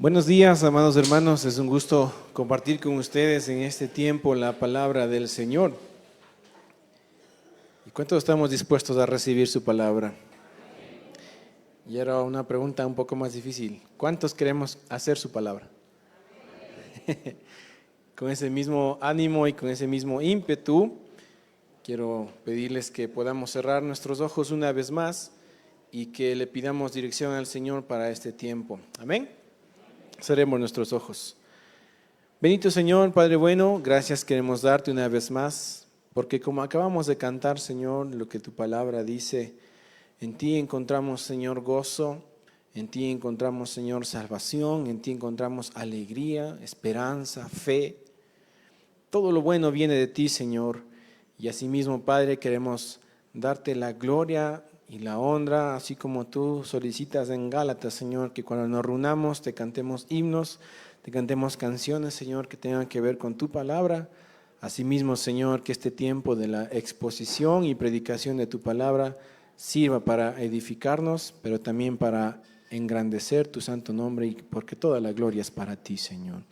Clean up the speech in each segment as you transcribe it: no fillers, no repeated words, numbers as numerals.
Buenos días, amados hermanos. Es un gusto compartir con ustedes en este tiempo la palabra del Señor. ¿Y cuántos estamos dispuestos a recibir su palabra? Y ahora una pregunta un poco más difícil. ¿Cuántos queremos hacer su palabra? Con ese mismo ánimo y con ese mismo ímpetu, quiero pedirles que podamos cerrar nuestros ojos una vez más y que le pidamos dirección al Señor para este tiempo. Amén. Cerremos nuestros ojos. Bendito Señor, Padre bueno, gracias queremos darte una vez más, porque como acabamos de cantar, Señor, lo que tu palabra dice, en ti encontramos, Señor, gozo, en ti encontramos, Señor, salvación, en ti encontramos alegría, esperanza, fe. Todo lo bueno viene de ti, Señor, y asimismo, Padre, queremos darte la gloria y la honra, así como tú solicitas en Gálatas, Señor, que cuando nos reunamos te cantemos himnos, te cantemos canciones, Señor, que tengan que ver con tu palabra. Asimismo, Señor, que este tiempo de la exposición y predicación de tu palabra sirva para edificarnos, pero también para engrandecer tu santo nombre, y porque toda la gloria es para ti, Señor.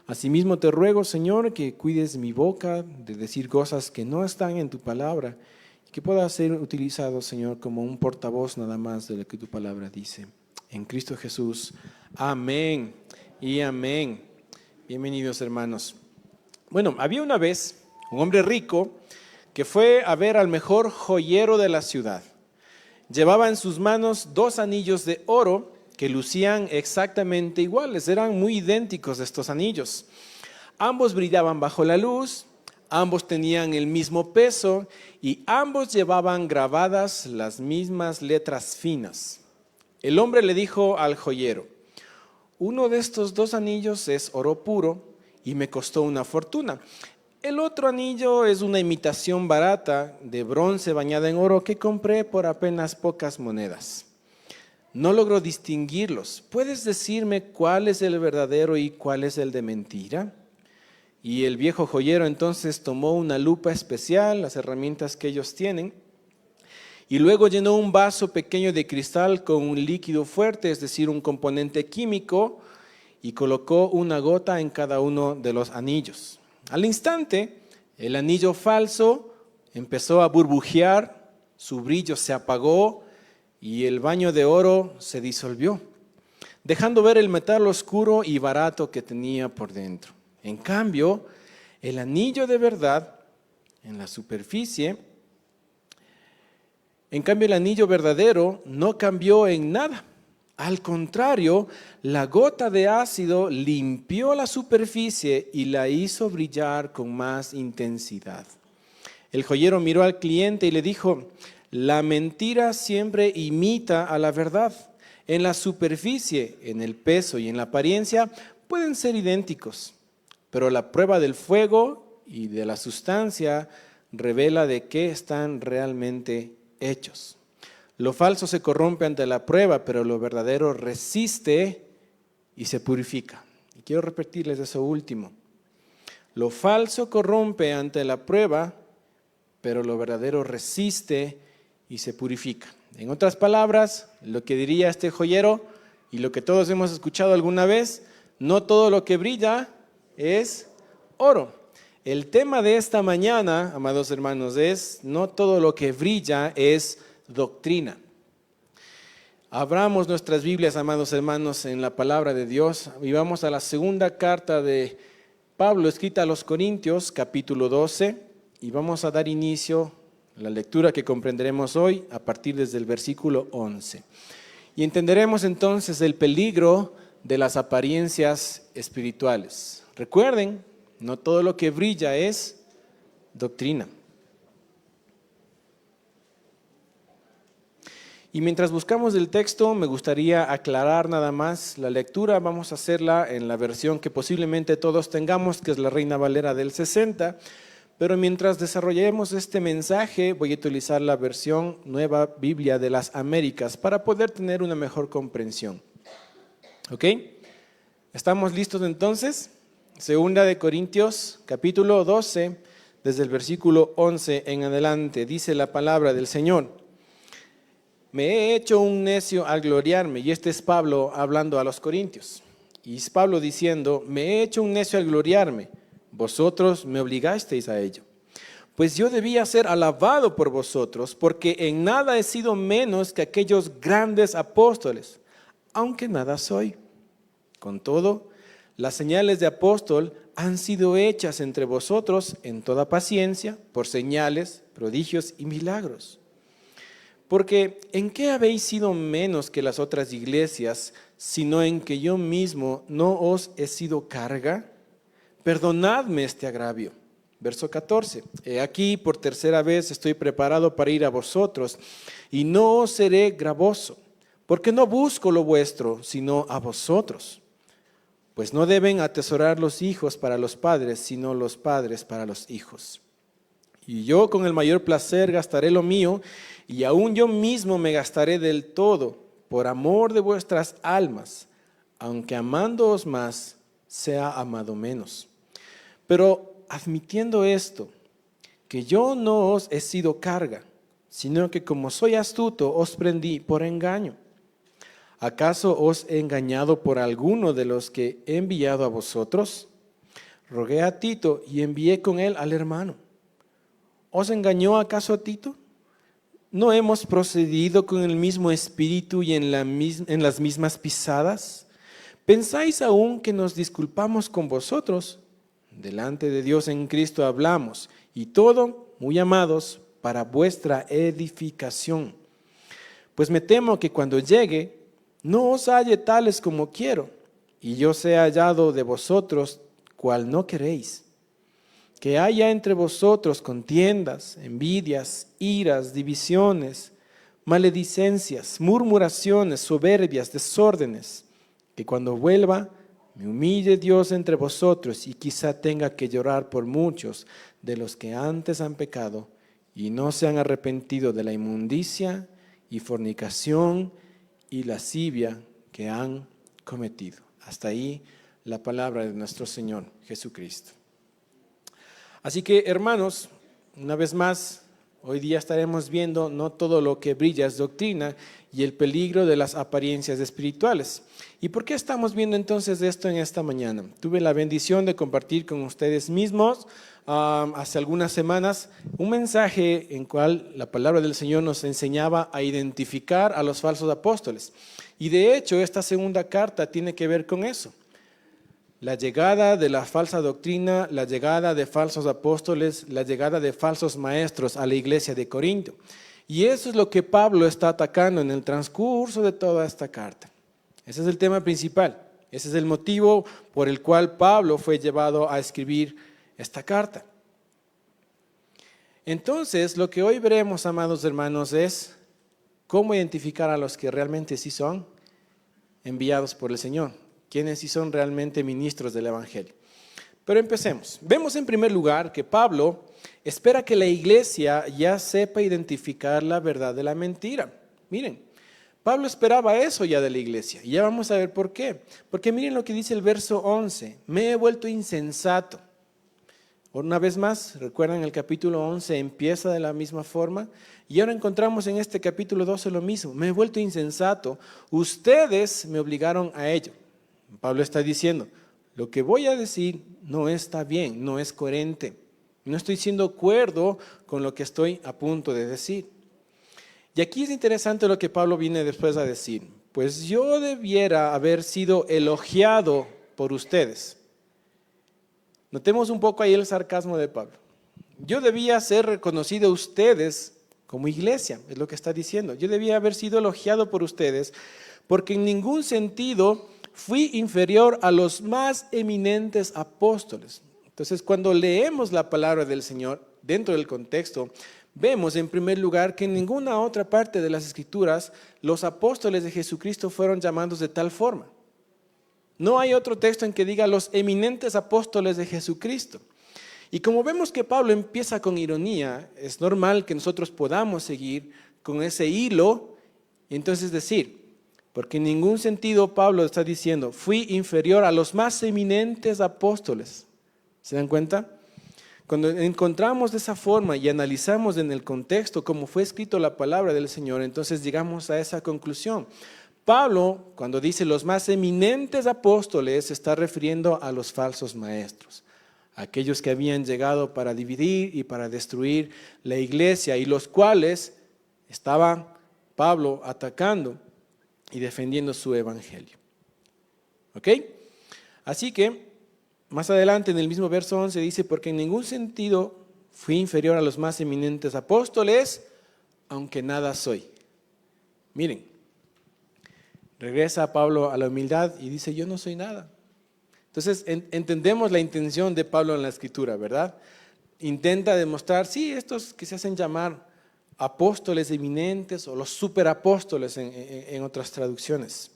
Asimismo te ruego, Señor, que cuides mi boca de decir cosas que no están en tu palabra, que pueda ser utilizado, Señor, como un portavoz nada más de lo que tu palabra dice. En Cristo Jesús. Amén y amén. Bienvenidos, hermanos. Bueno, había una vez un hombre rico que fue a ver al mejor joyero de la ciudad. Llevaba en sus manos 2 anillos de oro que lucían exactamente iguales. Eran muy idénticos estos anillos. Ambos brillaban bajo la luz. Ambos tenían el mismo peso y ambos llevaban grabadas las mismas letras finas. El hombre le dijo al joyero: uno de estos 2 anillos es oro puro y me costó una fortuna. El otro anillo es una imitación barata de bronce bañada en oro que compré por apenas pocas monedas. No logro distinguirlos. ¿Puedes decirme cuál es el verdadero y cuál es el de mentira? Y el viejo joyero entonces tomó una lupa especial, las herramientas que ellos tienen, y luego llenó un vaso pequeño de cristal con un líquido fuerte, es decir, un componente químico, y colocó una gota en cada uno de los anillos. Al instante, el anillo falso empezó a burbujear, su brillo se apagó y el baño de oro se disolvió, dejando ver el metal oscuro y barato que tenía por dentro. En cambio, el anillo de verdad, en la superficie, el anillo verdadero no cambió en nada. Al contrario, la gota de ácido limpió la superficie y la hizo brillar con más intensidad. El joyero miró al cliente y le dijo: la mentira siempre imita a la verdad. En la superficie, en el peso y en la apariencia pueden ser idénticos, pero la prueba del fuego y de la sustancia revela de qué están realmente hechos. Lo falso se corrompe ante la prueba, pero lo verdadero resiste y se purifica. Y quiero repetirles eso último. Lo falso corrompe ante la prueba, pero lo verdadero resiste y se purifica. En otras palabras, lo que diría este joyero y lo que todos hemos escuchado alguna vez: no todo lo que brilla es oro. El tema de esta mañana, amados hermanos, es: no todo lo que brilla es doctrina. Abramos nuestras Biblias, amados hermanos, en la palabra de Dios y vamos a la segunda carta de Pablo escrita a los Corintios, capítulo 12, y vamos a dar inicio a la lectura que comprenderemos hoy a partir desde el versículo 11. Y entenderemos entonces el peligro de las apariencias espirituales. Recuerden, no todo lo que brilla es doctrina. Y mientras buscamos el texto, me gustaría aclarar nada más la lectura. Vamos a hacerla en la versión que posiblemente todos tengamos, que es la Reina Valera del 60. Pero mientras desarrollemos este mensaje, voy a utilizar la versión Nueva Biblia de las Américas para poder tener una mejor comprensión. ¿Ok? ¿Estamos listos entonces? Segunda de Corintios, capítulo 12, desde el versículo 11 en adelante, dice la palabra del Señor: me he hecho un necio al gloriarme, y este es Pablo hablando a los Corintios. Y es Pablo diciendo, me he hecho un necio al gloriarme, vosotros me obligasteis a ello. Pues yo debía ser alabado por vosotros, porque en nada he sido menos que aquellos grandes apóstoles, aunque nada soy. Con todo, las señales de apóstol han sido hechas entre vosotros en toda paciencia, por señales, prodigios y milagros. Porque ¿en qué habéis sido menos que las otras iglesias, sino en que yo mismo no os he sido carga? Perdonadme este agravio. Verso 14. He aquí por tercera vez estoy preparado para ir a vosotros, y no os seré gravoso, porque no busco lo vuestro, sino a vosotros. Pues no deben atesorar los hijos para los padres, sino los padres para los hijos. Y yo con el mayor placer gastaré lo mío, y aún yo mismo me gastaré del todo, por amor de vuestras almas, aunque amándoos más, sea amado menos. Pero admitiendo esto, que yo no os he sido carga, sino que como soy astuto, os prendí por engaño. ¿Acaso os he engañado por alguno de los que he enviado a vosotros? Rogué a Tito y envié con él al hermano. ¿Os engañó acaso a Tito? ¿No hemos procedido con el mismo espíritu y en las mismas pisadas? ¿Pensáis aún que nos disculpamos con vosotros? Delante de Dios en Cristo hablamos, y todo, muy amados, para vuestra edificación. Pues me temo que cuando llegue, no os halle tales como quiero, y yo sea hallado de vosotros cual no queréis. Que haya entre vosotros contiendas, envidias, iras, divisiones, maledicencias, murmuraciones, soberbias, desórdenes, que cuando vuelva me humille Dios entre vosotros y quizá tenga que llorar por muchos de los que antes han pecado y no se han arrepentido de la inmundicia y fornicación y lascivia que han cometido. Hasta ahí la palabra de nuestro Señor Jesucristo. Así que, hermanos, una vez más, hoy día estaremos viendo no todo lo que brilla es doctrina y el peligro de las apariencias espirituales. ¿Y por qué estamos viendo entonces esto en esta mañana? Tuve la bendición de compartir con ustedes mismos hace algunas semanas un mensaje en cual la palabra del Señor nos enseñaba a identificar a los falsos apóstoles. Y de hecho, esta segunda carta tiene que ver con eso. La llegada de la falsa doctrina, la llegada de falsos apóstoles, la llegada de falsos maestros a la iglesia de Corinto. Y eso es lo que Pablo está atacando en el transcurso de toda esta carta. Ese es el tema principal. Ese es el motivo por el cual Pablo fue llevado a escribir esta carta. Entonces, lo que hoy veremos, amados hermanos, es cómo identificar a los que realmente sí son enviados por el Señor. Quienes sí son realmente ministros del Evangelio. Pero empecemos. Vemos en primer lugar que Pablo espera que la iglesia ya sepa identificar la verdad de la mentira. Miren, Pablo esperaba eso ya de la iglesia. Y ya vamos a ver por qué. Porque miren lo que dice el verso 11. Me he vuelto insensato. Una vez más, recuerdan el capítulo 11 empieza de la misma forma. Y ahora encontramos en este capítulo 12 lo mismo. Me he vuelto insensato. Ustedes me obligaron a ello. Pablo está diciendo, lo que voy a decir no está bien, no es coherente. No estoy siendo cuerdo con lo que estoy a punto de decir. Y aquí es interesante lo que Pablo viene después a decir. Pues yo debiera haber sido elogiado por ustedes. Notemos un poco ahí el sarcasmo de Pablo. Yo debía ser reconocido a ustedes como iglesia, es lo que está diciendo. Yo debía haber sido elogiado por ustedes porque en ningún sentido fui inferior a los más eminentes apóstoles. Entonces, cuando leemos la palabra del Señor dentro del contexto, vemos en primer lugar que en ninguna otra parte de las Escrituras los apóstoles de Jesucristo fueron llamados de tal forma. No hay otro texto en que diga los eminentes apóstoles de Jesucristo. Y como vemos que Pablo empieza con ironía, es normal que nosotros podamos seguir con ese hilo y entonces decir, porque en ningún sentido Pablo está diciendo, fui inferior a los más eminentes apóstoles. ¿Se dan cuenta? Cuando encontramos de esa forma y analizamos en el contexto cómo fue escrito la palabra del Señor, entonces llegamos a esa conclusión. Pablo, cuando dice los más eminentes apóstoles, se está refiriendo a los falsos maestros, aquellos que habían llegado para dividir y para destruir la iglesia, y los cuales estaba Pablo atacando y defendiendo su evangelio. ¿Ok? Así que, más adelante en el mismo verso 11 dice, porque en ningún sentido fui inferior a los más eminentes apóstoles, aunque nada soy. Miren, regresa Pablo a la humildad y dice, yo no soy nada. Entonces entendemos la intención de Pablo en la escritura, ¿verdad? Intenta demostrar, sí, estos que se hacen llamar apóstoles eminentes o los superapóstoles en otras traducciones.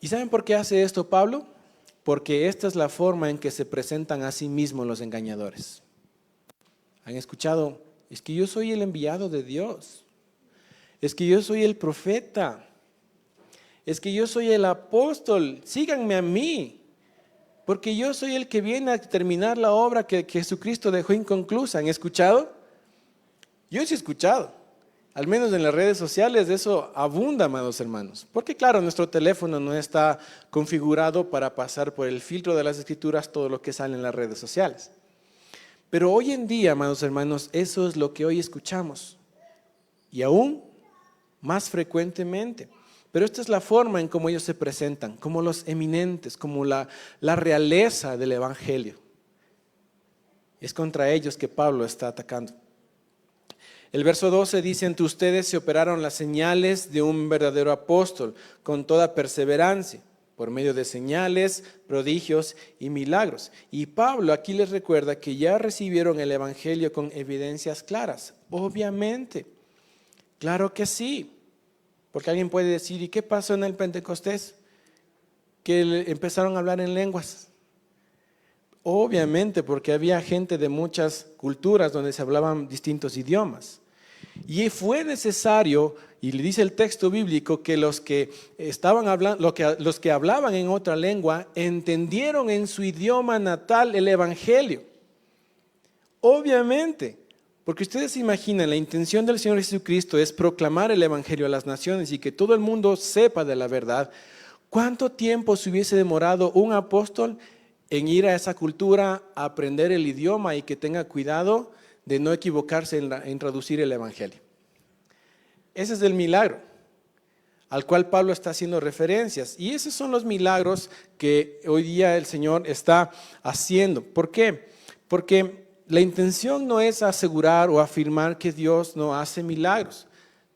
¿Y saben por qué hace esto Pablo? Porque esta es la forma en que se presentan a sí mismos los engañadores. ¿Han escuchado? Es que yo soy el enviado de Dios. Es que yo soy el profeta. Es que yo soy el apóstol. Síganme a mí. Porque yo soy el que viene a terminar la obra que Jesucristo dejó inconclusa. ¿Han escuchado? Yo sí he escuchado. Al menos en las redes sociales eso abunda, amados hermanos. Porque claro, nuestro teléfono no está configurado para pasar por el filtro de las escrituras todo lo que sale en las redes sociales. Pero hoy en día, amados hermanos, eso es lo que hoy escuchamos. Y aún más frecuentemente. Pero esta es la forma en cómo ellos se presentan, como los eminentes, como la realeza del evangelio. Es contra ellos que Pablo está atacando. El verso 12 dice, entre ustedes se operaron las señales de un verdadero apóstol, con toda perseverancia, por medio de señales, prodigios y milagros. Y Pablo aquí les recuerda que ya recibieron el evangelio con evidencias claras. Obviamente, claro que sí. Porque alguien puede decir, ¿y qué pasó en el Pentecostés? Que empezaron a hablar en lenguas. Obviamente, porque había gente de muchas culturas donde se hablaban distintos idiomas. Y fue necesario, y le dice el texto bíblico, que los que estaban hablando, los que hablaban en otra lengua, entendieron en su idioma natal el evangelio. Obviamente, porque ustedes se imaginan, la intención del Señor Jesucristo es proclamar el evangelio a las naciones y que todo el mundo sepa de la verdad. ¿Cuánto tiempo se hubiese demorado un apóstol en ir a esa cultura, a aprender el idioma y que tenga cuidado de no equivocarse en traducir el evangelio? Ese es el milagro al cual Pablo está haciendo referencias. Y esos son los milagros que hoy día el Señor está haciendo. ¿Por qué? Porque la intención no es asegurar o afirmar que Dios no hace milagros.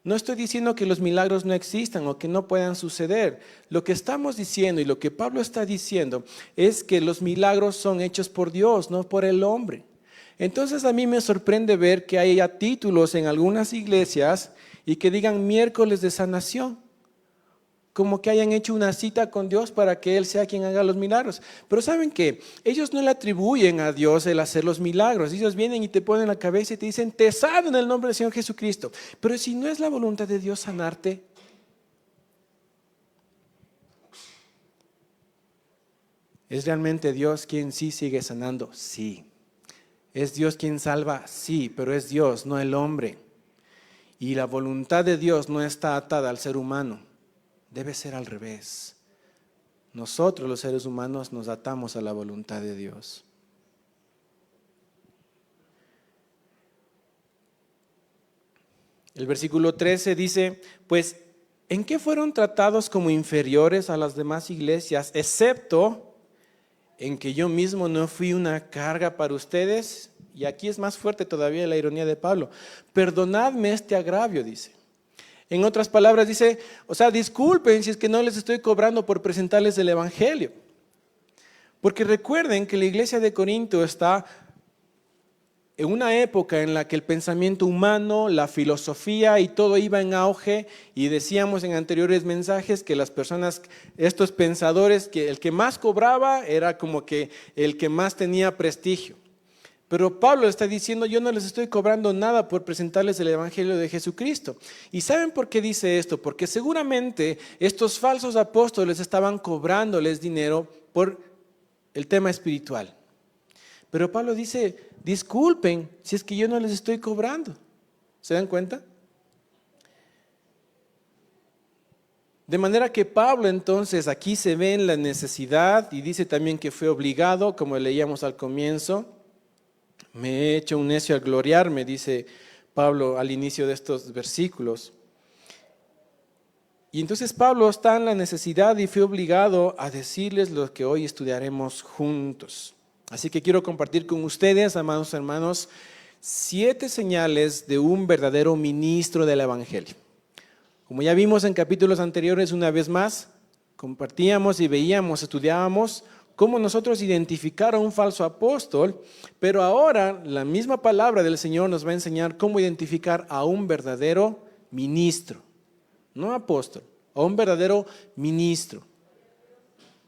No estoy diciendo que los milagros no existan o que no puedan suceder. Lo que estamos diciendo y lo que Pablo está diciendo es que los milagros son hechos por Dios, no por el hombre. Entonces a mí me sorprende ver que haya títulos en algunas iglesias y que digan miércoles de sanación, como que hayan hecho una cita con Dios para que Él sea quien haga los milagros. Pero ¿saben qué? Ellos no le atribuyen a Dios el hacer los milagros. Ellos vienen y te ponen la cabeza y te dicen, te sano en el nombre del Señor Jesucristo. Pero si no es la voluntad de Dios sanarte, ¿es realmente Dios quien sí sigue sanando? Sí. ¿Es Dios quien salva? Sí, pero es Dios, no el hombre. Y la voluntad de Dios no está atada al ser humano. Debe ser al revés. Nosotros los seres humanos nos atamos a la voluntad de Dios. El versículo 13 dice, pues, ¿en qué fueron tratados como inferiores a las demás iglesias, excepto en que yo mismo no fui una carga para ustedes? Y aquí es más fuerte todavía la ironía de Pablo. Perdonadme este agravio, dice. En otras palabras dice, disculpen si es que no les estoy cobrando por presentarles el evangelio. Porque recuerden que la iglesia de Corinto está en una época en la que el pensamiento humano, la filosofía y todo iba en auge, y decíamos en anteriores mensajes que las personas, estos pensadores, que el que más cobraba era como que el que más tenía prestigio. Pero Pablo está diciendo, yo no les estoy cobrando nada por presentarles el evangelio de Jesucristo. ¿Y saben por qué dice esto? Porque seguramente estos falsos apóstoles estaban cobrándoles dinero por el tema espiritual. Pero Pablo dice, disculpen si es que yo no les estoy cobrando. ¿Se dan cuenta? De manera que Pablo entonces aquí se ve en la necesidad y dice también que fue obligado, como leíamos al comienzo. Me he hecho un necio al gloriarme, dice Pablo al inicio de estos versículos. Y entonces Pablo está en la necesidad y fue obligado a decirles lo que hoy estudiaremos juntos. Así que quiero compartir con ustedes, amados hermanos, 7 señales de un verdadero ministro del Evangelio. Como ya vimos en capítulos anteriores, una vez más, compartíamos y veíamos, estudiábamos cómo nosotros identificar a un falso apóstol, pero ahora la misma palabra del Señor nos va a enseñar cómo identificar a un verdadero ministro, no apóstol, a un verdadero ministro.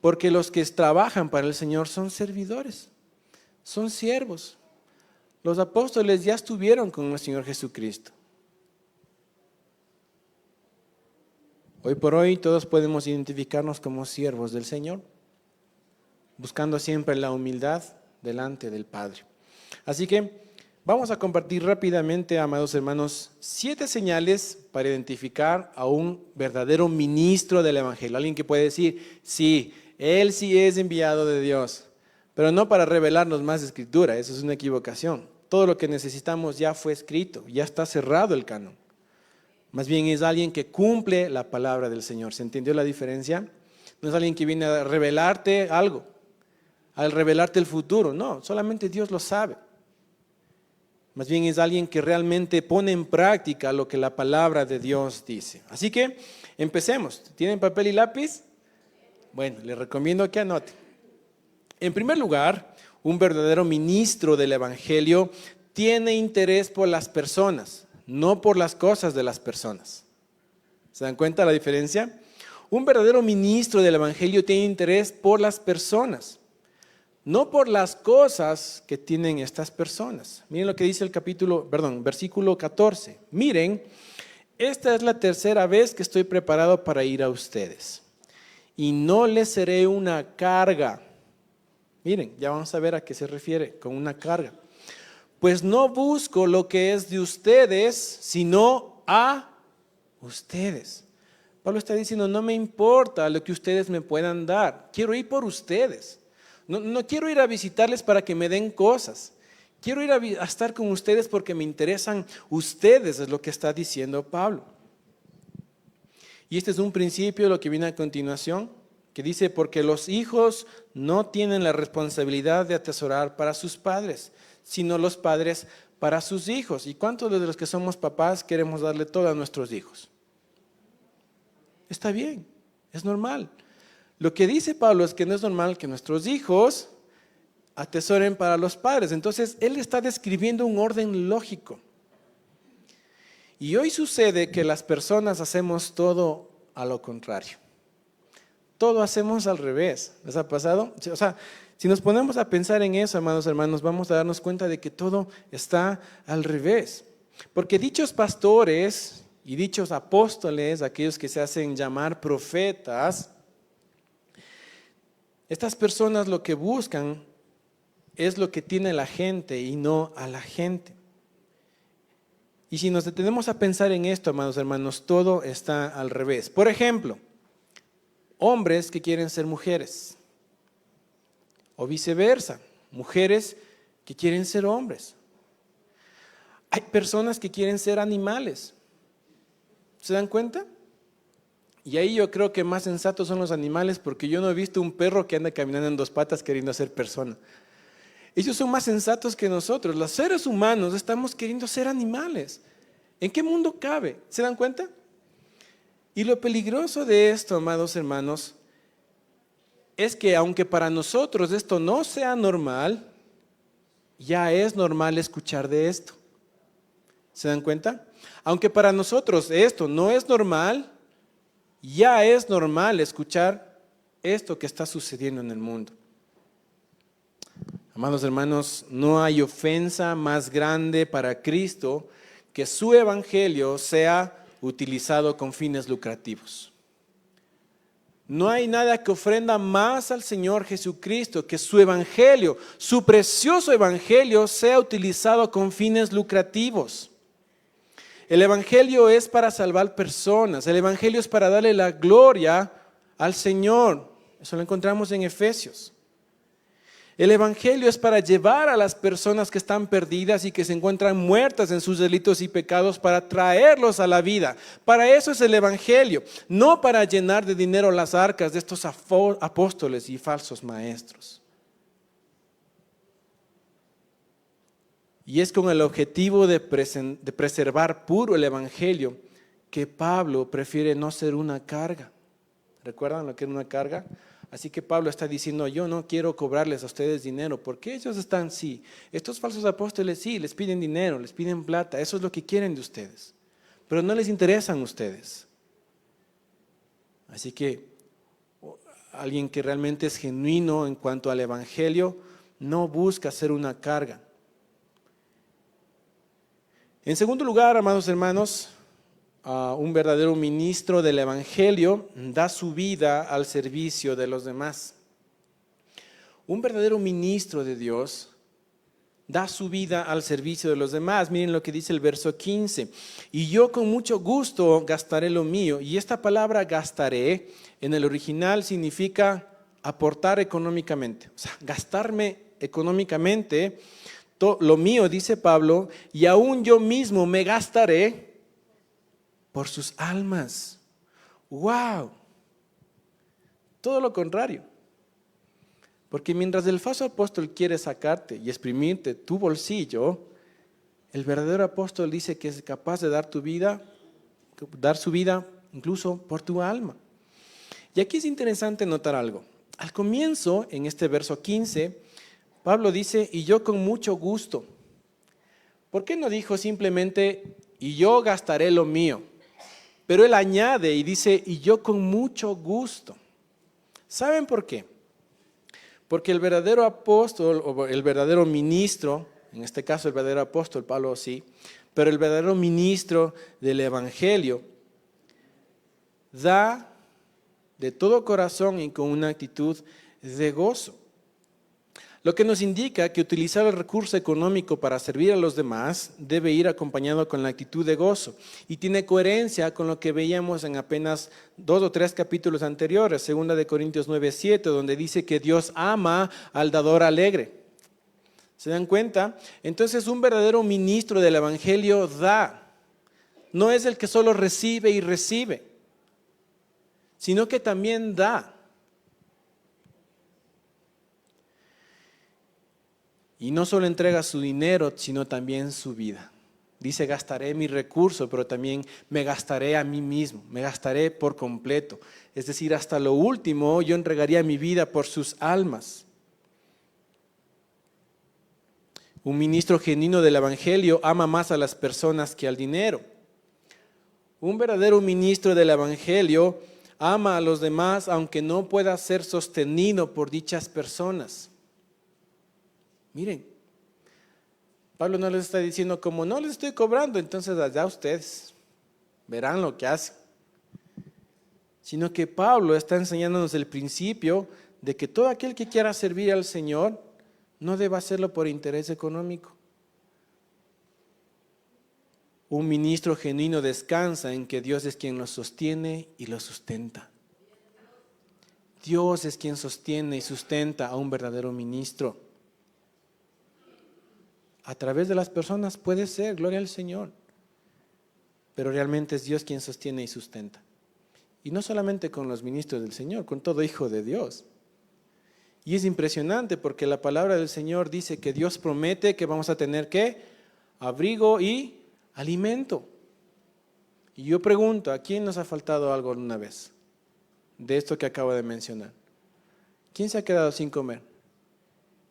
Porque los que trabajan para el Señor son servidores, son siervos. Los apóstoles ya estuvieron con el Señor Jesucristo. Hoy por hoy todos podemos identificarnos como siervos del Señor, buscando siempre la humildad delante del Padre. Así que vamos a compartir rápidamente, amados hermanos, 7 señales para identificar a un verdadero ministro del Evangelio. Alguien que puede decir, sí, él sí es enviado de Dios, pero no para revelarnos más escritura, eso es una equivocación. Todo lo que necesitamos ya fue escrito, ya está cerrado el canon. Más bien es alguien que cumple la palabra del Señor. ¿Se entendió la diferencia? No es alguien que viene a revelarte algo, al revelarte el futuro. No, solamente Dios lo sabe. Más bien es alguien que realmente pone en práctica lo que la palabra de Dios dice. Así que empecemos. ¿Tienen papel y lápiz? Bueno, les recomiendo que anoten. En primer lugar, un verdadero ministro del Evangelio tiene interés por las personas, no por las cosas de las personas. ¿Se dan cuenta la diferencia? Un verdadero ministro del Evangelio tiene interés por las personas, no por las cosas que tienen estas personas. Miren lo que dice versículo 14. Miren, esta es la 3ª vez que estoy preparado para ir a ustedes, y no les seré una carga. Miren, ya vamos a ver a qué se refiere con una carga. Pues no busco lo que es de ustedes, sino a ustedes. Pablo está diciendo, no me importa lo que ustedes me puedan dar, quiero ir por ustedes. No quiero ir a visitarles para que me den cosas. Quiero ir a estar con ustedes porque me interesan ustedes, es lo que está diciendo Pablo. Y este es un principio, lo que viene a continuación, que dice, porque los hijos no tienen la responsabilidad de atesorar para sus padres, sino los padres para sus hijos. ¿Y cuántos de los que somos papás queremos darle todo a nuestros hijos? Está bien, es normal. Lo que dice Pablo es que no es normal que nuestros hijos atesoren para los padres. Entonces, él está describiendo un orden lógico. Y hoy sucede que las personas hacemos todo a lo contrario. Todo hacemos al revés. ¿Les ha pasado? O sea, si nos ponemos a pensar en eso, amados hermanos, vamos a darnos cuenta de que todo está al revés. Porque dichos pastores y dichos apóstoles, aquellos que se hacen llamar profetas, estas personas lo que buscan es lo que tiene la gente y no a la gente. Y si nos detenemos a pensar en esto, amados hermanos, todo está al revés. Por ejemplo, hombres que quieren ser mujeres, o viceversa, mujeres que quieren ser hombres. Hay personas que quieren ser animales. ¿Se dan cuenta? Y ahí yo creo que más sensatos son los animales, porque yo no he visto un perro que anda caminando en 2 patas queriendo ser persona. Ellos son más sensatos que nosotros. Los seres humanos estamos queriendo ser animales. ¿En qué mundo cabe? ¿Se dan cuenta? Y lo peligroso de esto, amados hermanos, es que aunque para nosotros esto no sea normal, ya es normal escuchar de esto. ¿Se dan cuenta? Aunque para nosotros esto no es normal, ya es normal escuchar esto que está sucediendo en el mundo. Amados hermanos, no hay ofensa más grande para Cristo que su evangelio sea utilizado con fines lucrativos. No hay nada que ofrenda más al Señor Jesucristo que su evangelio, su precioso evangelio, sea utilizado con fines lucrativos. El Evangelio es para salvar personas. El Evangelio es para darle la gloria al Señor. Eso lo encontramos en Efesios. El Evangelio es para llevar a las personas que están perdidas y que se encuentran muertas en sus delitos y pecados, para traerlos a la vida. Para eso es el Evangelio, no para llenar de dinero las arcas de estos apóstoles y falsos maestros. Y es con el objetivo de preservar puro el Evangelio que Pablo prefiere no ser una carga. ¿Recuerdan lo que era una carga? Así que Pablo está diciendo, yo no quiero cobrarles a ustedes dinero, porque ellos están, sí, estos falsos apóstoles sí, les piden dinero, les piden plata, eso es lo que quieren de ustedes, pero no les interesan ustedes. Así que alguien que realmente es genuino en cuanto al Evangelio, no busca ser una carga. En segundo lugar, amados hermanos, un verdadero ministro del Evangelio da su vida al servicio de los demás. Un verdadero ministro de Dios da su vida al servicio de los demás. Miren lo que dice el verso 15. Y yo con mucho gusto gastaré lo mío. Y esta palabra gastaré en el original significa aportar económicamente. O sea, gastarme económicamente lo mío, dice Pablo, y aún yo mismo me gastaré por sus almas. ¡Wow! Todo lo contrario. Porque mientras el falso apóstol quiere sacarte y exprimirte tu bolsillo, el verdadero apóstol dice que es capaz de dar su vida incluso por tu alma. Y aquí es interesante notar algo. Al comienzo, en este verso 15, Pablo dice, y yo con mucho gusto. ¿Por qué no dijo simplemente, y yo gastaré lo mío? Pero él añade y dice, y yo con mucho gusto. ¿Saben por qué? Porque el verdadero apóstol o el verdadero ministro, en este caso el verdadero apóstol, Pablo sí, pero el verdadero ministro del Evangelio da de todo corazón y con una actitud de gozo. Lo que nos indica que utilizar el recurso económico para servir a los demás debe ir acompañado con la actitud de gozo y tiene coherencia con lo que veíamos en apenas 2 o 3 capítulos anteriores, 2 de Corintios 9:7, donde dice que Dios ama al dador alegre. ¿Se dan cuenta? Entonces un verdadero ministro del Evangelio da, no es el que solo recibe y recibe, sino que también da. Y no solo entrega su dinero, sino también su vida. Dice, gastaré mi recurso, pero también me gastaré a mí mismo, me gastaré por completo. Es decir, hasta lo último yo entregaría mi vida por sus almas. Un ministro genuino del Evangelio ama más a las personas que al dinero. Un verdadero ministro del Evangelio ama a los demás aunque no pueda ser sostenido por dichas personas. Miren, Pablo no les está diciendo como no les estoy cobrando, entonces allá ustedes verán lo que hacen. Sino que Pablo está enseñándonos el principio de que todo aquel que quiera servir al Señor no debe hacerlo por interés económico. Un ministro genuino descansa en que Dios es quien lo sostiene y lo sustenta. Dios es quien sostiene y sustenta a un verdadero ministro. A través de las personas puede ser, gloria al Señor, pero realmente es Dios quien sostiene y sustenta. Y no solamente con los ministros del Señor, con todo hijo de Dios. Y es impresionante porque la palabra del Señor dice que Dios promete que vamos a tener ¿qué? Abrigo y alimento. Y yo pregunto, ¿a quién nos ha faltado algo alguna vez de esto que acabo de mencionar? ¿Quién se ha quedado sin comer?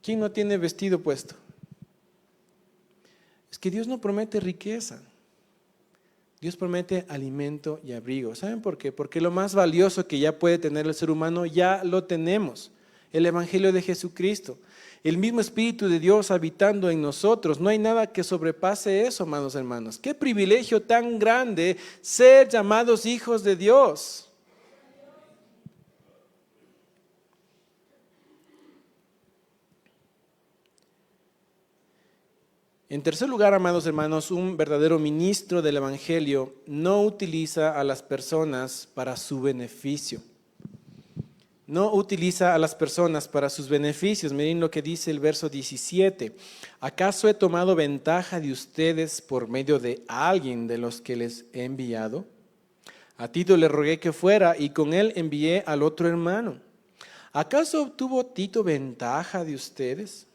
¿Quién no tiene vestido puesto? Es que Dios no promete riqueza. Dios promete alimento y abrigo. ¿Saben por qué? Porque lo más valioso que ya puede tener el ser humano ya lo tenemos. El Evangelio de Jesucristo. El mismo Espíritu de Dios habitando en nosotros. No hay nada que sobrepase eso, amados hermanos. Qué privilegio tan grande ser llamados hijos de Dios. En tercer lugar, amados hermanos, un verdadero ministro del Evangelio no utiliza a las personas para su beneficio. No utiliza a las personas para sus beneficios. Miren lo que dice el verso 17. ¿Acaso he tomado ventaja de ustedes por medio de alguien de los que les he enviado? A Tito le rogué que fuera y con él envié al otro hermano. ¿Acaso obtuvo Tito ventaja de ustedes?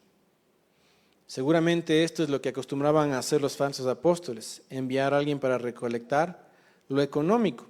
Seguramente esto es lo que acostumbraban a hacer los falsos apóstoles, enviar a alguien para recolectar lo económico.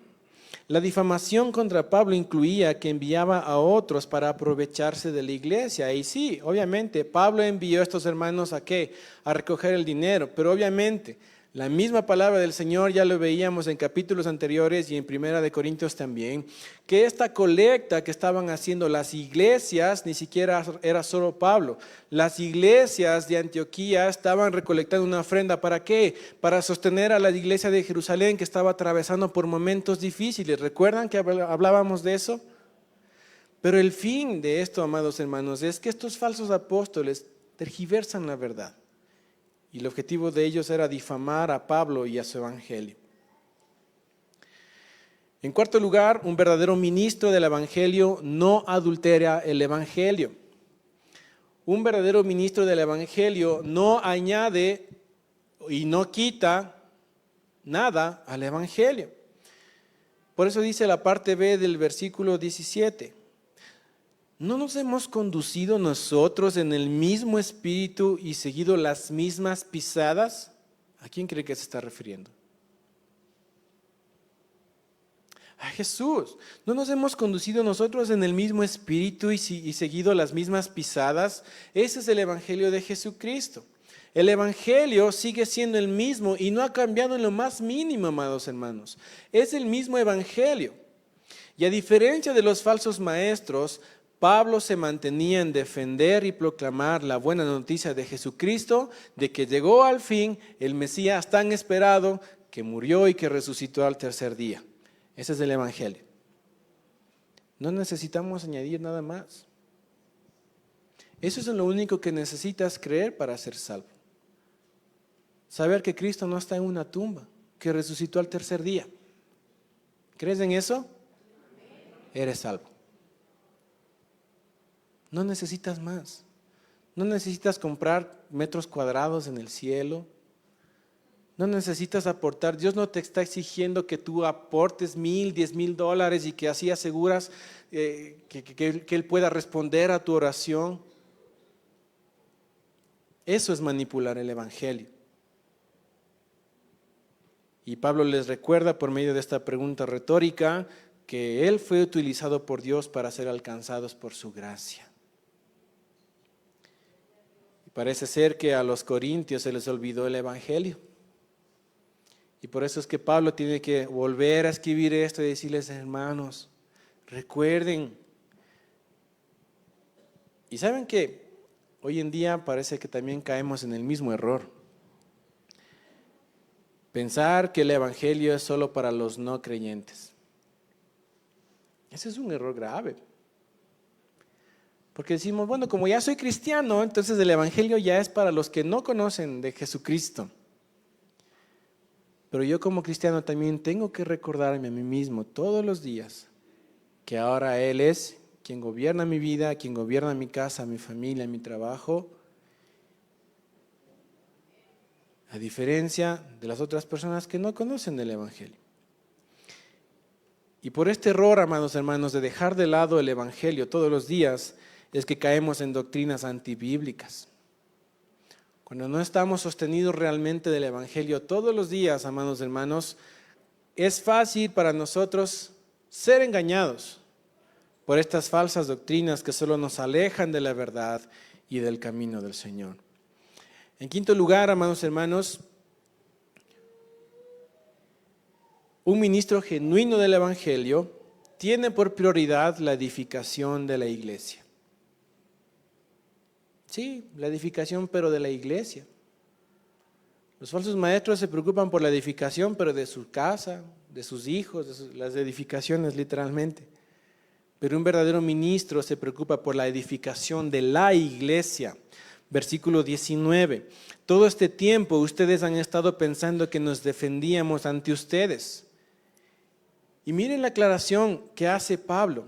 La difamación contra Pablo incluía que enviaba a otros para aprovecharse de la iglesia. Y sí, obviamente, Pablo envió a estos hermanos ¿a qué? A recoger el dinero. Pero obviamente, la misma palabra del Señor ya lo veíamos en capítulos anteriores y en Primera de Corintios también, que esta colecta que estaban haciendo las iglesias, ni siquiera era solo Pablo, las iglesias de Antioquía estaban recolectando una ofrenda. ¿Para qué? Para sostener a la iglesia de Jerusalén que estaba atravesando por momentos difíciles. ¿Recuerdan que hablábamos de eso? Pero el fin de esto, amados hermanos, es que estos falsos apóstoles tergiversan la verdad. Y el objetivo de ellos era difamar a Pablo y a su evangelio. En cuarto lugar, un verdadero ministro del evangelio no adultera el evangelio. Un verdadero ministro del evangelio no añade y no quita nada al evangelio. Por eso dice la parte B del versículo 17. ¿No nos hemos conducido nosotros en el mismo espíritu y seguido las mismas pisadas? ¿A quién cree que se está refiriendo? A Jesús. ¿No nos hemos conducido nosotros en el mismo espíritu y seguido las mismas pisadas? Ese es el evangelio de Jesucristo. El evangelio sigue siendo el mismo y no ha cambiado en lo más mínimo, amados hermanos. Es el mismo evangelio. Y a diferencia de los falsos maestros, Pablo se mantenía en defender y proclamar la buena noticia de Jesucristo, de que llegó al fin el Mesías tan esperado, que murió y que resucitó al tercer día. Ese es el evangelio. No necesitamos añadir nada más. Eso es lo único que necesitas creer para ser salvo. Saber que Cristo no está en una tumba, que resucitó al tercer día. ¿Crees en eso? Eres salvo. No necesitas más. No necesitas comprar metros cuadrados en el cielo. No necesitas aportar. Dios no te está exigiendo que tú aportes $1,000, $10,000 y que así aseguras que Él pueda responder a tu oración. Eso es manipular el evangelio. Y Pablo les recuerda por medio de esta pregunta retórica que Él fue utilizado por Dios para ser alcanzados por su gracia. Parece ser que a los corintios se les olvidó el evangelio. Y por eso es que Pablo tiene que volver a escribir esto y decirles, hermanos, recuerden. Y saben que hoy en día parece que también caemos en el mismo error. Pensar que el evangelio es solo para los no creyentes. Ese es un error grave. Porque decimos, bueno, como ya soy cristiano, entonces el evangelio ya es para los que no conocen de Jesucristo. Pero yo como cristiano también tengo que recordarme a mí mismo todos los días que ahora Él es quien gobierna mi vida, quien gobierna mi casa, mi familia, mi trabajo. A diferencia de las otras personas que no conocen del evangelio. Y por este error, amados hermanos, de dejar de lado el evangelio todos los días, es que caemos en doctrinas antibíblicas. Cuando no estamos sostenidos realmente del evangelio todos los días, amados hermanos, es fácil para nosotros ser engañados por estas falsas doctrinas que solo nos alejan de la verdad y del camino del Señor. En quinto lugar, amados hermanos, un ministro genuino del evangelio tiene por prioridad la edificación de la iglesia. Sí, la edificación, pero de la iglesia. Los falsos maestros se preocupan por la edificación, pero de su casa, de sus hijos, las edificaciones literalmente. Pero un verdadero ministro se preocupa por la edificación de la iglesia. Versículo 19. Todo este tiempo ustedes han estado pensando que nos defendíamos ante ustedes. Y miren la aclaración que hace Pablo.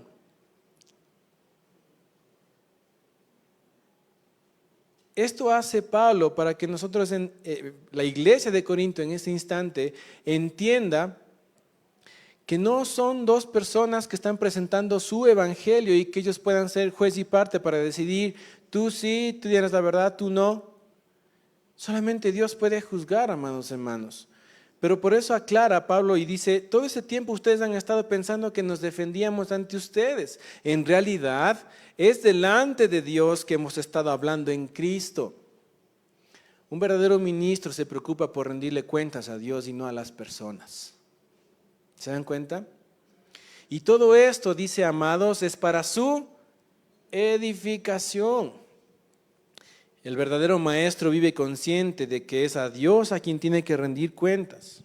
Esto hace Pablo para que nosotros, la iglesia de Corinto en este instante, entienda que no son dos personas que están presentando su evangelio y que ellos puedan ser juez y parte para decidir, tú sí, tú tienes la verdad, tú no. Solamente Dios puede juzgar, amados hermanos. Pero por eso aclara Pablo y dice, todo ese tiempo ustedes han estado pensando que nos defendíamos ante ustedes. En realidad es delante de Dios que hemos estado hablando en Cristo. Un verdadero ministro se preocupa por rendirle cuentas a Dios y no a las personas. ¿Se dan cuenta? Y todo esto, dice, amados, es para su edificación. El verdadero maestro vive consciente de que es a Dios a quien tiene que rendir cuentas.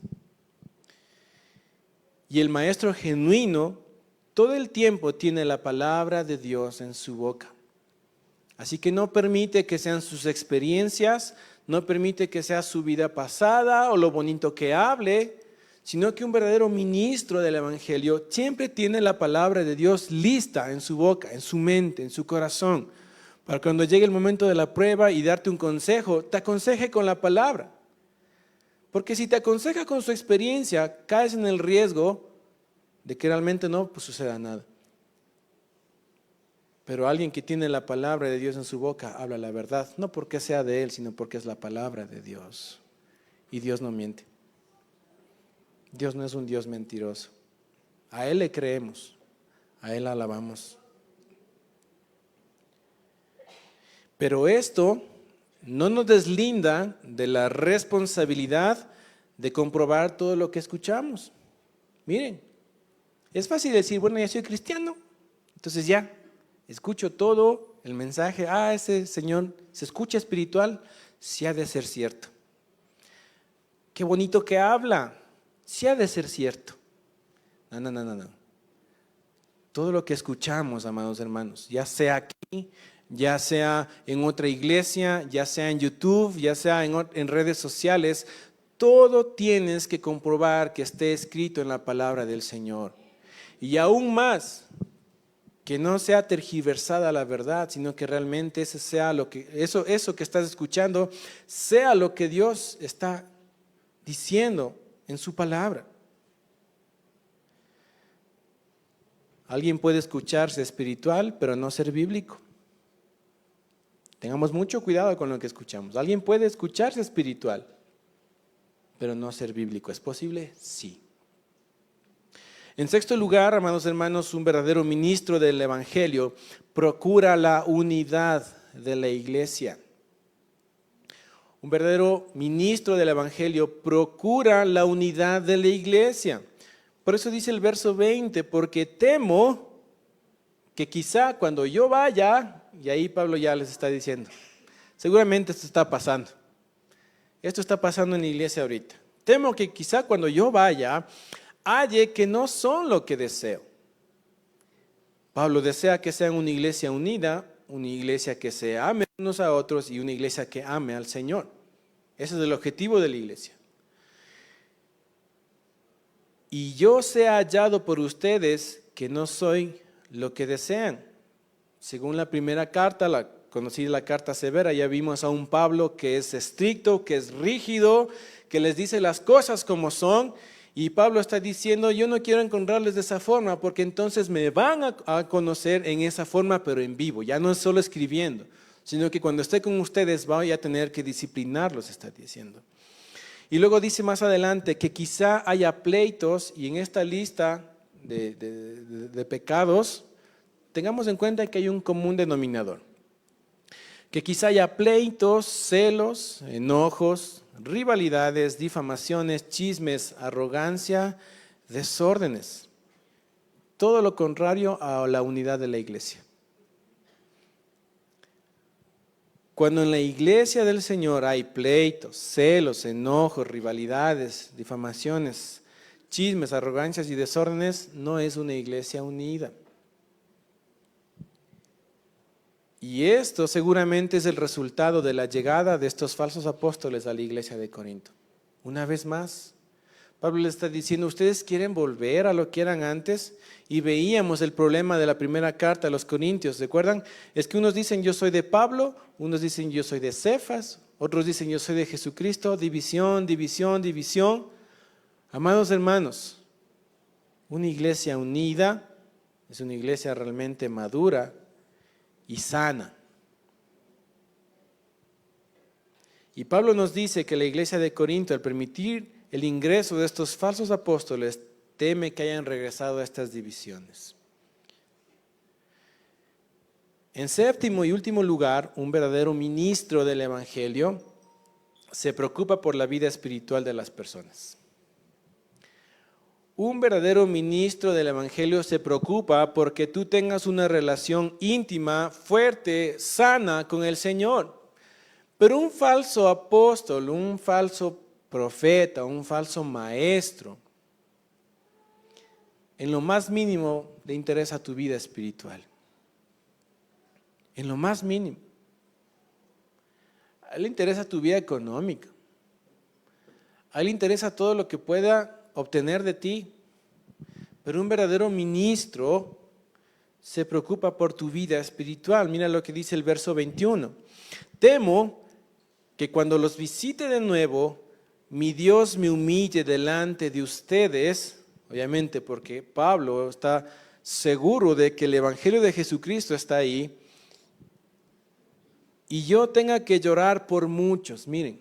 Y el maestro genuino todo el tiempo tiene la palabra de Dios en su boca. Así que no permite que sean sus experiencias, no permite que sea su vida pasada o lo bonito que hable, sino que un verdadero ministro del evangelio siempre tiene la palabra de Dios lista en su boca, en su mente, en su corazón, para cuando llegue el momento de la prueba y darte un consejo, te aconseje con la palabra. Porque si te aconseja con su experiencia, caes en el riesgo de que realmente no suceda nada. Pero alguien que tiene la palabra de Dios en su boca habla la verdad, no porque sea de él, sino porque es la palabra de Dios. Y Dios no miente. Dios no es un Dios mentiroso. A Él le creemos, a Él alabamos. Pero esto no nos deslinda de la responsabilidad de comprobar todo lo que escuchamos. Miren, es fácil decir, bueno, ya soy cristiano, entonces ya, escucho todo el mensaje, ese señor se escucha espiritual, sí ha de ser cierto. Qué bonito que habla, sí ha de ser cierto. No. Todo lo que escuchamos, amados hermanos, ya sea aquí, ya sea en otra iglesia, ya sea en YouTube, ya sea en redes sociales, todo tienes que comprobar que esté escrito en la palabra del Señor. Y aún más, que no sea tergiversada la verdad, sino que realmente eso que estás escuchando sea lo que Dios está diciendo en su palabra. Alguien puede escucharse espiritual, pero no ser bíblico. Tengamos mucho cuidado con lo que escuchamos. Alguien puede escucharse espiritual, pero no ser bíblico. ¿Es posible? Sí. En sexto lugar, amados hermanos, un verdadero ministro del evangelio procura la unidad de la iglesia. Un verdadero ministro del evangelio procura la unidad de la iglesia. Por eso dice el verso 20, porque temo que quizá cuando yo vaya, y ahí Pablo ya les está diciendo, seguramente esto está pasando. Esto está pasando en la iglesia ahorita. Temo que quizá cuando yo vaya, halle que no son lo que deseo. Pablo desea que sean una iglesia unida, una iglesia que se ame unos a otros y una iglesia que ame al Señor. Ese es el objetivo de la iglesia. Y yo sea hallado por ustedes que no soy lo que desean. Según la primera carta, la conocida la carta severa, ya vimos a un Pablo que es estricto, que es rígido, que les dice las cosas como son. Y Pablo está diciendo, yo no quiero encontrarles de esa forma, porque entonces me van a conocer en esa forma, pero en vivo. Ya no es solo escribiendo, sino que cuando esté con ustedes voy a tener que disciplinarlos, está diciendo. Y luego dice más adelante que quizá haya pleitos, y en esta lista de pecados, tengamos en cuenta que hay un común denominador. Que quizá haya pleitos, celos, enojos, rivalidades, difamaciones, chismes, arrogancia, desórdenes. Todo lo contrario a la unidad de la iglesia. Cuando en la iglesia del Señor hay pleitos, celos, enojos, rivalidades, difamaciones, chismes, arrogancias y desórdenes, no es una iglesia unida. Y esto seguramente es el resultado de la llegada de estos falsos apóstoles a la iglesia de Corinto. Una vez más, Pablo le está diciendo, ¿ustedes quieren volver a lo que eran antes? Y veíamos el problema de la primera carta a los Corintios, ¿recuerdan? Es que unos dicen yo soy de Pablo, unos dicen yo soy de Cefas, otros dicen yo soy de Jesucristo, división, división, división. Amados hermanos, una iglesia unida es una iglesia realmente madura y sana. Y Pablo nos dice que la iglesia de Corinto, al permitir el ingreso de estos falsos apóstoles, teme que hayan regresado a estas divisiones. En séptimo y último lugar, un verdadero ministro del Evangelio se preocupa por la vida espiritual de las personas. Un verdadero ministro del Evangelio se preocupa porque tú tengas una relación íntima, fuerte, sana con el Señor. Pero un falso apóstol, un falso profeta, un falso maestro, en lo más mínimo le interesa tu vida espiritual. En lo más mínimo. A él le interesa tu vida económica. A él le interesa todo lo que pueda obtener de ti. Pero un verdadero ministro se preocupa por tu vida espiritual. Mira lo que dice el verso 21. Temo que cuando los visite de nuevo, mi Dios me humille delante de ustedes, obviamente porque Pablo está seguro de que el Evangelio de Jesucristo está ahí, y yo tenga que llorar por muchos, miren,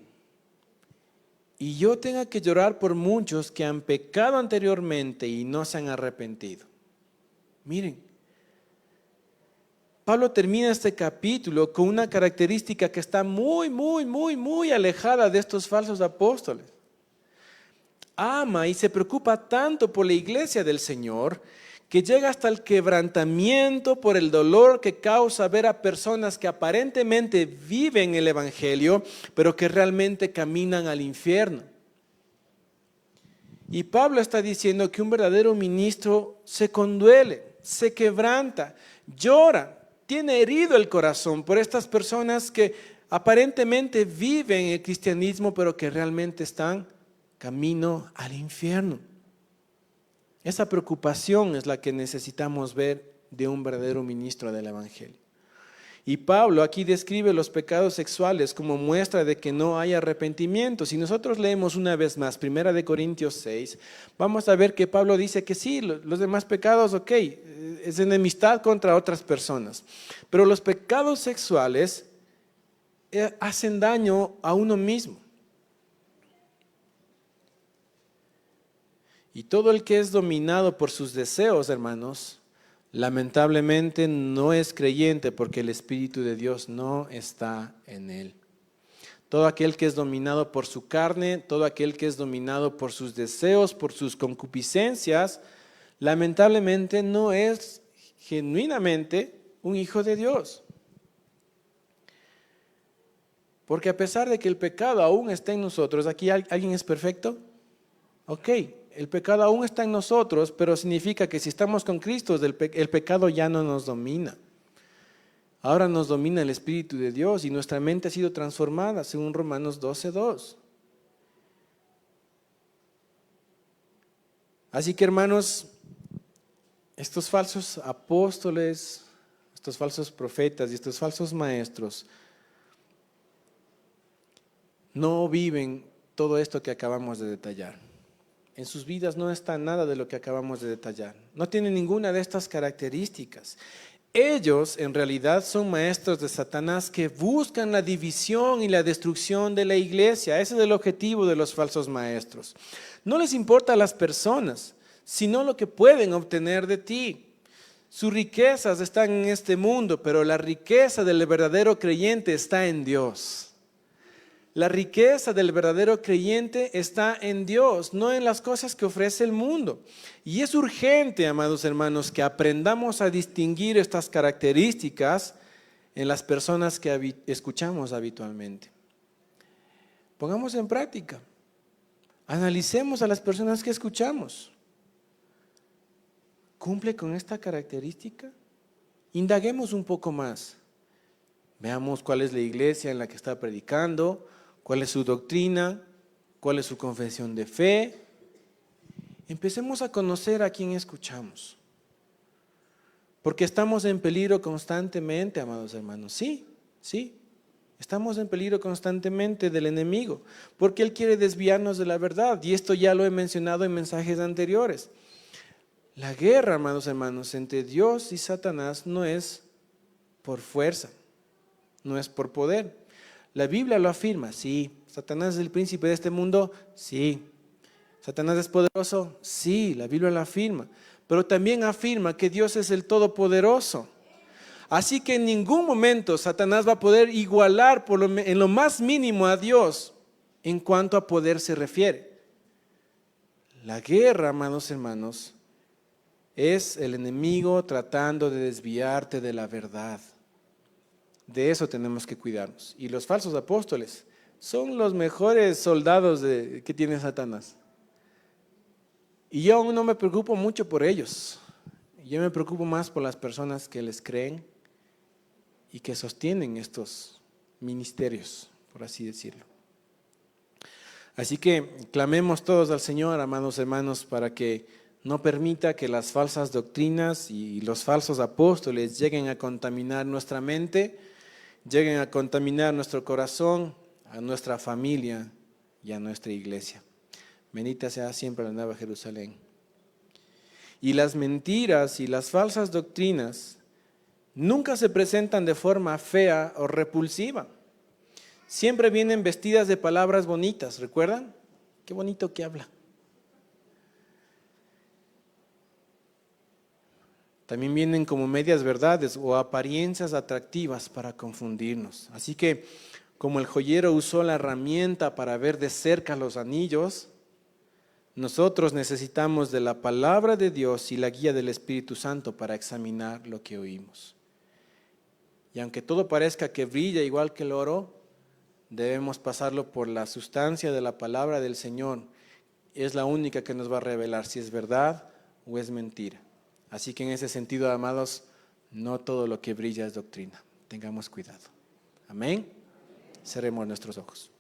y yo tenga que llorar por muchos que han pecado anteriormente y no se han arrepentido. Miren, Pablo termina este capítulo con una característica que está muy alejada de estos falsos apóstoles. Ama y se preocupa tanto por la iglesia del Señor que llega hasta el quebrantamiento por el dolor que causa ver a personas que aparentemente viven el Evangelio, pero que realmente caminan al infierno. Y Pablo está diciendo que un verdadero ministro se conduele, se quebranta, llora, tiene herido el corazón por estas personas que aparentemente viven el cristianismo, pero que realmente están camino al infierno. Esa preocupación es la que necesitamos ver de un verdadero ministro del Evangelio. Y Pablo aquí describe los pecados sexuales como muestra de que no hay arrepentimiento. Si nosotros leemos una vez más 1 Corintios 6, vamos a ver que Pablo dice que sí, los demás pecados, ok, es enemistad contra otras personas. Pero los pecados sexuales hacen daño a uno mismo. Y todo el que es dominado por sus deseos, hermanos, lamentablemente no es creyente porque el Espíritu de Dios no está en él. Todo aquel que es dominado por su carne, todo aquel que es dominado por sus deseos, por sus concupiscencias, lamentablemente no es genuinamente un hijo de Dios. Porque a pesar de que el pecado aún está en nosotros, ¿aquí alguien es perfecto? Ok. El pecado aún está en nosotros, pero significa que si estamos con Cristo, el pecado ya no nos domina. Ahora nos domina el Espíritu de Dios y nuestra mente ha sido transformada, según Romanos 12:2. Así que, hermanos, estos falsos apóstoles, estos falsos profetas y estos falsos maestros no viven todo esto que acabamos de detallar. En sus vidas no está nada de lo que acabamos de detallar. No tienen ninguna de estas características. Ellos en realidad son maestros de Satanás que buscan la división y la destrucción de la iglesia. Ese es el objetivo de los falsos maestros. No les importa a las personas, sino lo que pueden obtener de ti. Sus riquezas están en este mundo, pero la riqueza del verdadero creyente está en Dios. La riqueza del verdadero creyente está en Dios, no en las cosas que ofrece el mundo. Y es urgente, amados hermanos, que aprendamos a distinguir estas características en las personas que escuchamos habitualmente. Pongamos en práctica. Analicemos a las personas que escuchamos. ¿Cumple con esta característica? Indaguemos un poco más. Veamos cuál es la iglesia en la que está predicando, cuál es su doctrina, cuál es su confesión de fe. Empecemos a conocer a quién escuchamos. Porque estamos en peligro constantemente, amados hermanos. Sí, sí. Estamos en peligro constantemente del enemigo, porque él quiere desviarnos de la verdad. Y esto ya lo he mencionado en mensajes anteriores. La guerra, amados hermanos, entre Dios y Satanás no es por fuerza, no es por poder. La Biblia lo afirma, sí. ¿Satanás es el príncipe de este mundo? Sí. ¿Satanás es poderoso? Sí, la Biblia lo afirma. Pero también afirma que Dios es el Todopoderoso. Así que en ningún momento Satanás va a poder igualar en lo más mínimo a Dios en cuanto a poder se refiere. La guerra, amados hermanos, es el enemigo tratando de desviarte de la verdad. De eso tenemos que cuidarnos. Y los falsos apóstoles son los mejores soldados que tiene Satanás. Y yo aún no me preocupo mucho por ellos. Yo me preocupo más por las personas que les creen y que sostienen estos ministerios, por así decirlo. Así que clamemos todos al Señor, amados hermanos, para que no permita que las falsas doctrinas y los falsos apóstoles lleguen a contaminar nuestra mente, lleguen a contaminar nuestro corazón, a nuestra familia y a nuestra iglesia. Bendita sea siempre la Nueva Jerusalén. Y las mentiras y las falsas doctrinas nunca se presentan de forma fea o repulsiva. Siempre vienen vestidas de palabras bonitas, ¿recuerdan? Qué bonito que habla. También vienen como medias verdades o apariencias atractivas para confundirnos. Así que, como el joyero usó la herramienta para ver de cerca los anillos, nosotros necesitamos de la palabra de Dios y la guía del Espíritu Santo para examinar lo que oímos. Y aunque todo parezca que brilla igual que el oro, debemos pasarlo por la sustancia de la palabra del Señor. Es la única que nos va a revelar si es verdad o es mentira. Así que en ese sentido, amados, no todo lo que brilla es doctrina. Tengamos cuidado. Amén. Cerremos nuestros ojos.